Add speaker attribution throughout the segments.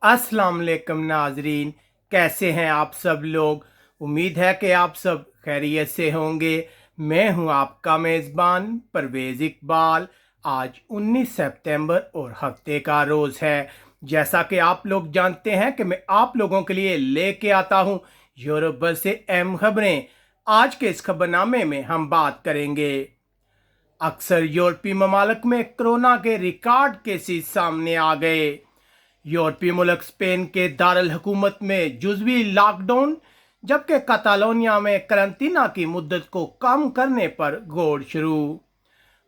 Speaker 1: अस्सलाम वालेकुम नाजरीन, कैसे हैं आप सब लोग। उम्मीद है कि आप सब खैरियत से होंगे। मैं हूं आपका मेज़बान परवेज़ इकबाल। आज 19 सितंबर और हफ्ते का रोज़ है। जैसा कि आप लोग जानते हैं कि मैं आप लोगों के लिए लेके आता हूं यूरोप भर से अहम खबरें। आज के इस खबरनामे में हम बात करेंगे, अक्सर यूरोपीय ममालिक में कोरोना के रिकॉर्ड केसेस सामने आ गए। यूरोपीय मुल्क स्पेन के दारुल हुकूमत में जुज़वी लॉकडाउन, जबकि कतालोनिया में करंतना की मुद्दत को कम करने पर गौर शुरू।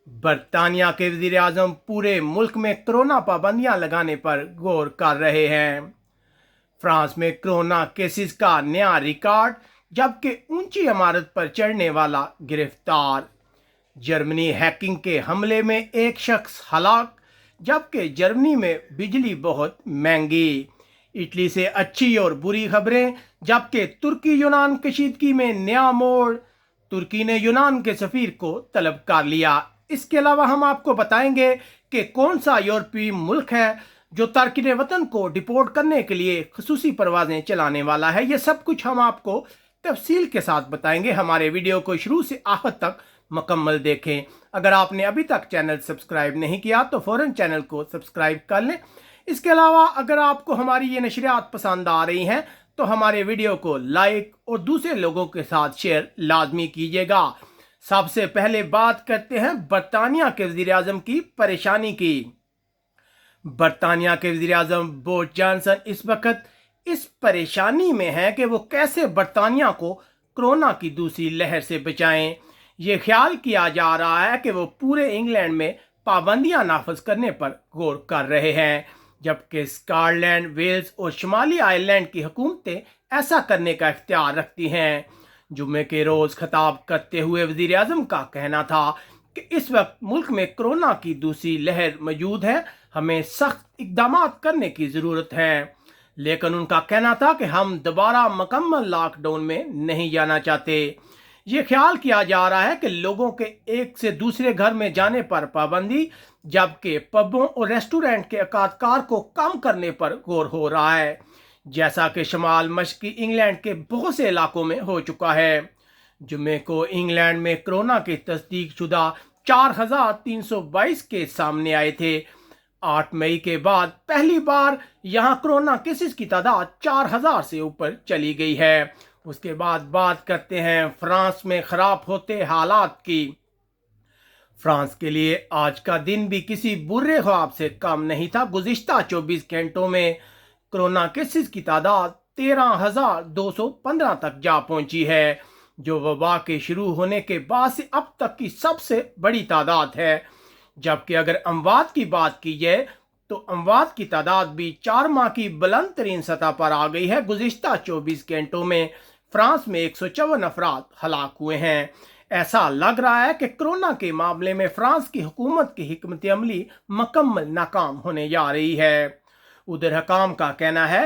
Speaker 1: बरतानिया के वज़ीर आज़म पूरे मुल्क में कोरोना पाबंदियां लगाने पर गौर कर रहे हैं। फ्रांस में कोरोना केसेस का नया रिकॉर्ड, जबकि ऊंची इमारत पर चढ़ने वाला गिरफ्तार। जर्मनी हैकिंग के हमले में एक शख्स हलाक, जबकि जर्मनी में बिजली बहुत महंगी। इटली से अच्छी और बुरी खबरें, जबकि तुर्की यूनान कशीदगी में नया मोड़। तुर्की ने यूनान के सफीर को तलब कर लिया। इसके अलावा हम आपको बताएंगे कि कौन सा यूरोपीय मुल्क है जो तारकिन वतन को डिपोर्ट करने के लिए खसूसी परवाजें चलाने वाला है। ये सब कुछ हम आपको तफसील के साथ बताएंगे। हमारे वीडियो को शुरू से आखिर तक मुकम्मल देखें। अगर आपने अभी तक चैनल सब्सक्राइब नहीं किया तो फ़ौरन चैनल को सब्सक्राइब कर लें। इसके अलावा अगर आपको हमारी ये नशरियात पसंद आ रही हैं तो हमारे वीडियो को लाइक और दूसरे लोगों के साथ शेयर लाजमी कीजिएगा। सबसे पहले बात करते हैं बरतानिया के वज़ीर आज़म की परेशानी की। बरतानिया के वज़ीर आज़म बोरिस जॉनसन इस वक्त इस परेशानी में हैं कि वो कैसे बरतानिया को कोरोना की दूसरी लहर से बचाएं। ये ख्याल किया जा रहा है कि वो पूरे इंग्लैंड में पाबंदियां नाफज करने पर गौर कर रहे हैं, जबकि स्कॉटलैंड, वेल्स और शुमाली आयरलैंड की हुकूमतें ऐसा करने का इख्तियार रखती हैं। जुम्मे के रोज़ खिताब करते हुए वज़ीर आज़म का कहना था कि इस वक्त मुल्क में कोरोना की दूसरी लहर मौजूद है, हमें सख्त इकदाम करने की ज़रूरत है। लेकिन उनका कहना था कि हम दोबारा मुकम्मल लॉकडाउन में नहीं जाना चाहते। ये ख्याल किया जा रहा है कि लोगों के एक से दूसरे घर में जाने पर पाबंदी, जबकि पबों और रेस्टोरेंट के अकादकार को कम करने पर गौर हो रहा है, जैसा कि शमाल मशरकी इंग्लैंड के बहुत से इलाकों में हो चुका है। जुमे को इंग्लैंड में कोरोना की तस्दीक शुदा 4,322 केस सामने आए थे। 8 मई के बाद पहली बार यहां कोरोना केसेस की तादाद 4,000 से ऊपर चली गई है। उसके बाद बात करते हैं फ्रांस में खराब होते हालात की। फ्रांस के लिए आज का दिन भी किसी बुरे ख्वाब से कम नहीं था। गुज़िश्ता 24 घंटों में कोरोना केसेस की तादाद 13,215 तक जा पहुंची है, जो वबा के शुरू होने के बाद से अब तक की सबसे बड़ी तादाद है। जबकि अगर अमवात की बात की जाए तो अमवात की तादाद भी 4 माह की बुलंद तरीन सतह पर आ गई है। गुज़िश्ता 24 घंटों में फ्रांस में 154 अफराद हलाक हुए हैं। ऐसा लग रहा है कि कोरोना के मामले में फ्रांस की हुकूमत की हिकमत अमली मुकम्मल नाकाम होने जा रही है। उधर हकाम का कहना है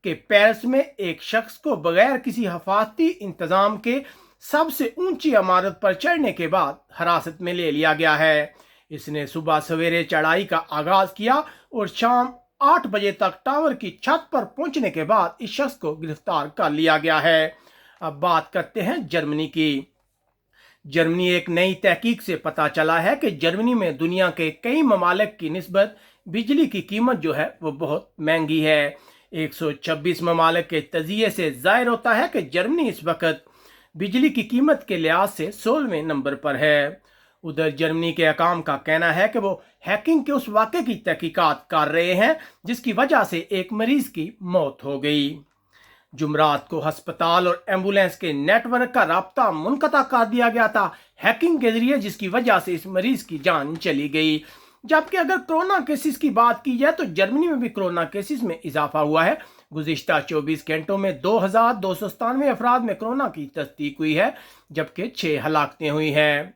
Speaker 1: कि पेरिस में एक शख्स को बगैर किसी हिफाजती इंतजाम के सबसे ऊंची इमारत पर चढ़ने के बाद हिरासत में ले लिया गया है। इसने सुबह सवेरे चढ़ाई का आगाज किया और शाम 8 बजे तक टावर की छत पर पहुंचने के बाद इस शख्स को गिरफ्तार कर लिया गया है। अब बात करते हैं जर्मनी की। जर्मनी एक नई तहकीक से पता चला है कि जर्मनी में दुनिया के कई ममालिक की निस्बत बिजली की कीमत जो है वो बहुत महंगी है। 126 ममालिक के तजिए से जाहिर होता है कि जर्मनी इस वक्त बिजली की कीमत के लिहाज से 16वें नंबर पर है। उधर जर्मनी के हकाम का कहना है कि वो हैकिंग के उस वाक़े की तहकीकात कर रहे हैं जिसकी वजह से एक मरीज की मौत हो गई। जुमरात को अस्पताल और एम्बुलेंस के नेटवर्क का राब्ता मुनक़ता कर दिया गया था हैकिंग के जरिए, जिसकी वजह से इस मरीज की जान चली गई। जबकि अगर कोरोना केसेस की बात की जाए तो जर्मनी में भी कोरोना केसेस में इजाफा हुआ है। गुज़िश्ता 24 घंटों में 2,297 अफराद में कोरोना की तस्दीक हुई है, जबकि 6 हलाकतें हुई हैं।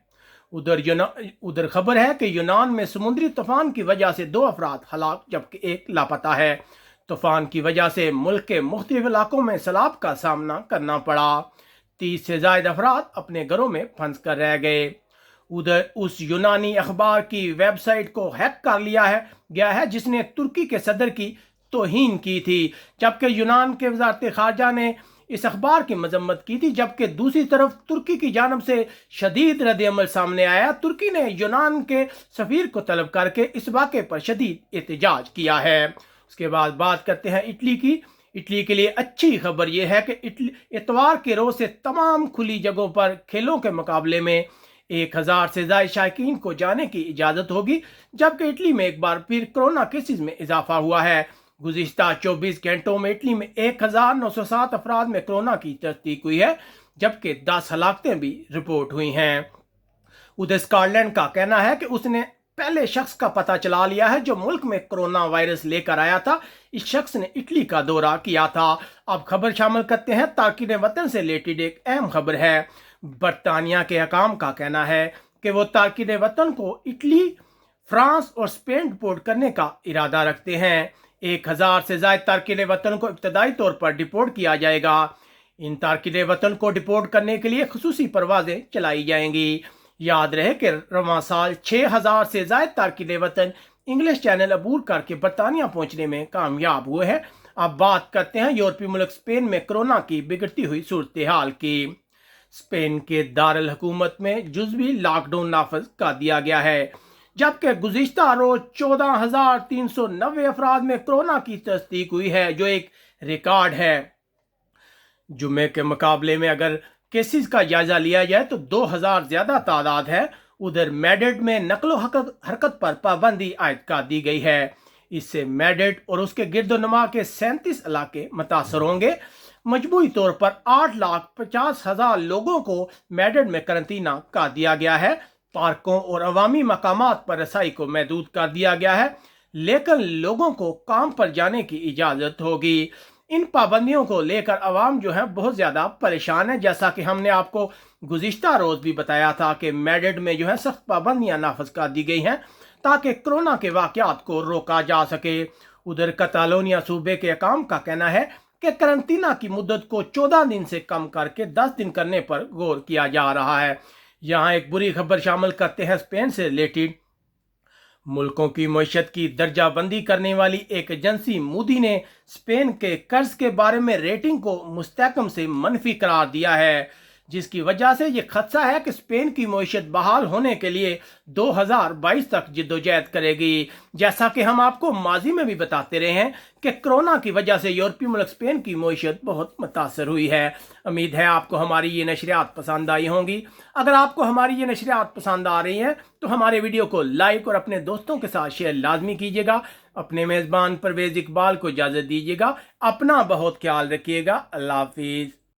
Speaker 1: उधर खबर है कि यूनान में समुद्री तूफान की वजह से 2 अफराद हलाक, जबकि 1 लापता है। तूफान की वजह से मुल्क के मुख्तलिफ इलाकों में सैलाब का सामना करना पड़ा। 30 से ज़ायद अफराद अपने घरों में फंस कर रह गए। उधर उस यूनानी अखबार की वेबसाइट को हैक कर लिया गया है जिसने तुर्की के सदर की توہین کی تھی، جبکہ یونان کے وزارت خارجہ نے اس اخبار کی مذمت کی تھی، جبکہ دوسری طرف ترکی کی جانب سے شدید رد عمل سامنے آیا۔ ترکی نے یونان کے سفیر کو طلب کر کے اس واقعے پر شدید احتجاج کیا ہے۔ اس کے بعد بات کرتے ہیں اٹلی کی۔ اٹلی کے لیے اچھی خبر یہ ہے کہ اتوار کے روز سے تمام کھلی جگہوں پر کھیلوں کے مقابلے میں 1000 سے زائد شائقین کو جانے کی اجازت ہوگی، جبکہ اٹلی میں ایک بار پھر کورونا کیسز میں اضافہ ہوا ہے۔ گزشتہ 24 گھنٹوں میں اٹلی میں 1907 افراد میں کورونا کی تصدیق ہوئی ہے، جبکہ 10 ہلاکتیں بھی رپورٹ ہوئی ہیں۔ ادھر اسکاٹ لینڈ کا کہنا ہے کہ اس نے پہلے شخص کا پتہ چلا لیا ہے جو ملک میں کورونا وائرس لے کر آیا تھا۔ اس شخص نے اٹلی کا دورہ کیا تھا۔ اب خبر شامل کرتے ہیں تارکین وطن سے ریلیٹڈ ایک اہم خبر ہے۔ برطانیہ کے حکام کا کہنا ہے کہ وہ تارکین وطن کو اٹلی، فرانس اور اسپین ڈپورٹ کرنے کا ارادہ رکھتے ہیں۔ 1000 سے زائد تارکین وطن کو ابتدائی طور پر ڈپورٹ کیا جائے گا۔ ان تارکین وطن کو ڈپورٹ کرنے کے لیے خصوصی پروازیں چلائی جائیں گی۔ یاد رہے کہ رواں سال 6000 سے زائد تارکین وطن انگلش چینل عبور کر کے برطانیہ پہنچنے میں کامیاب ہوئے ہیں۔ اب بات کرتے ہیں یورپی ملک اسپین میں کورونا کی بگڑتی ہوئی صورتحال کی۔ اسپین کے دارالحکومت میں جزوی لاک ڈاؤن نافذ کر دیا گیا ہے، جبکہ گزشتہ روز 14390 افراد میں کورونا کی تصدیق ہوئی ہے، جو ایک ریکارڈ ہے۔ جمعے کے مقابلے میں اگر کیسز کا جائزہ لیا جائے تو 2000 زیادہ تعداد ہے۔ ادھر میڈرڈ میں نقل و حرکت پر پابندی عائد کر دی گئی ہے۔ اس سے میڈرڈ اور اس کے گرد و نما کے 37 علاقے متاثر ہوں گے۔ مجموعی طور پر 8,50,000 لوگوں کو میڈرڈ میں قرنطینہ کر دیا گیا ہے۔ پارکوں اور عوامی مقامات پر رسائی کو محدود کر دیا گیا ہے، لیکن لوگوں کو کام پر جانے کی اجازت ہوگی۔ ان پابندیوں کو لے کر عوام جو ہے بہت زیادہ پریشان ہے، جیسا کہ ہم نے آپ کو گزشتہ روز بھی بتایا تھا کہ میڈرڈ میں جو ہے سخت پابندیاں نافذ کر دی گئی ہیں تاکہ کورونا کے واقعات کو روکا جا سکے۔ ادھر کتالونیا صوبے کے حکام کا کہنا ہے کہ قرنطینہ کی مدت کو 14 دن سے کم کر کے 10 دن کرنے پر غور کیا جا رہا ہے۔ یہاں ایک بری خبر شامل کرتے ہیں اسپین سے ریلیٹڈ۔ ملکوں کی معیشت کی درجہ بندی کرنے والی ایک ایجنسی مودی نے اسپین کے قرض کے بارے میں ریٹنگ کو مستحکم سے منفی قرار دیا ہے، جس کی وجہ سے یہ خدشہ ہے کہ اسپین کی معیشت بحال ہونے کے لیے 2022 تک جدوجہد کرے گی۔ جیسا کہ ہم آپ کو ماضی میں بھی بتاتے رہے ہیں کہ کورونا کی وجہ سے یورپی ملک اسپین کی معیشت بہت متاثر ہوئی ہے۔ امید ہے آپ کو ہماری یہ نشریات پسند آئی ہوں گی۔ اگر آپ کو ہماری یہ نشریات پسند آ رہی ہیں تو ہمارے ویڈیو کو لائک اور اپنے دوستوں کے ساتھ شیئر لازمی کیجیے گا۔ اپنے میزبان پرویز اقبال کو اجازت دیجیے گا۔ اپنا بہت خیال رکھیے گا۔ اللہ حافظ۔